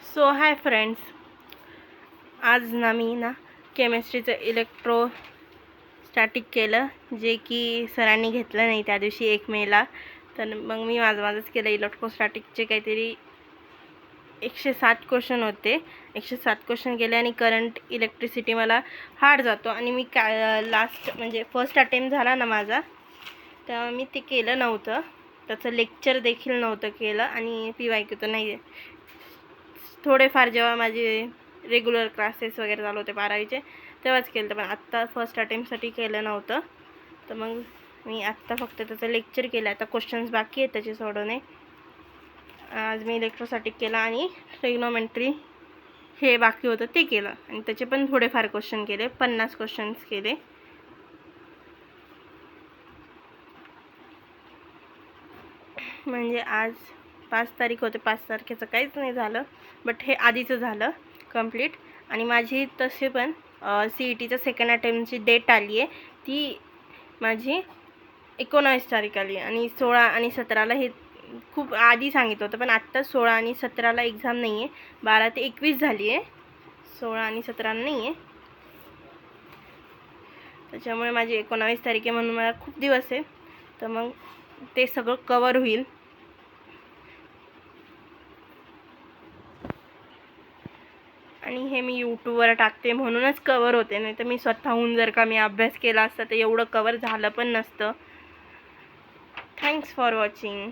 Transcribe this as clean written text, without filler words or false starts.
So hi friends, आज ना मी केमिस्ट्रीचं electrostatic केलं, जे की सरांनी घेतलं नाही त्या दिवशी 1 मेला. तर मग मी माझंच केलं. इलेक्ट्रोस्टॅटिकचे काहीतरी 107 क्वेश्चन होते. 107 क्वेश्चन केले आणि करंट इलेक्ट्रिसिटी मला हार्ड जातो. आणि मी लास्ट म्हणजे फर्स्ट अटेम्प्ट झाला ना माझा, तेव्हा मी ते केलं नव्हतं. त्याचं लेक्चर देखील नव्हतं केलं आणि PYQ तर नाही. थोडेफार जेव्हा माझे रेग्युलर क्लासेस वगैरे चालू होते 12वीचे तेव्हाच केलं, पण आत्ता फर्स्ट अटेम्प्टसाठी केलं नव्हतं. तर मग मी आत्ता फक्त त्याचं लेक्चर केलं. आता क्वेश्चन्स बाकी आहेत त्याचे सोडवणे. आज मी इलेक्ट्रोस्टॅटिक केला आणि ट्रिग्नोमेट्री हे बाकी होतं ते केलं आणि त्याचे पण थोडेफार क्वेश्चन केले. 50 क्वेश्चन्स केले. म्हणजे आज 5 तारीख होते. 5 तारखेचं काहीच नाही झालं, बट हे आधीचं झालं कंप्लीट. आणि माझी तसे पण CETच्या सेकंड अटेम्प्टची डेट आली आहे. ती माझी 19 तारीख आली आणि 16 आणि 17ला हे खूप आधी सांगितलं होतं, पण आत्ता 16 आणि 17ला एक्झाम नाही आहे. 12 ते 21 झाली आहे, 16 आणि 17 नाही आहे. त्याच्यामुळे माझी 19 तारीख आहे, म्हणून मला खूप दिवस आहे. तर मग ते सगळं कवर होईल. आणि हे मी यूट्यूबवर टाकते म्हणूनच कवर होते, नाही तर मी स्वतःहून जर का मी अभ्यास केला असता तर एवढं कवर झालं पण नसतं. Thanks for watching.